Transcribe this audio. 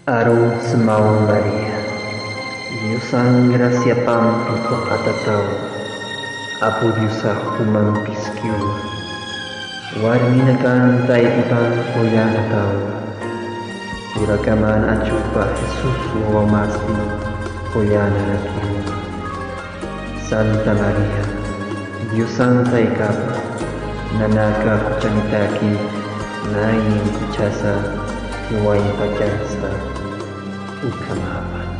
Aros Mau Maria, Diosang gracia pampiko atatau, apo Diosa humampiskiu, warminakan tai ibang oyanatau, uragaman acupa Jesus wawamasti oyananakiu. Santa Maria, Diosang tai kapa, nanaka kuchanitaki, nain kuchasa, yuwai pajasta, ukamapan.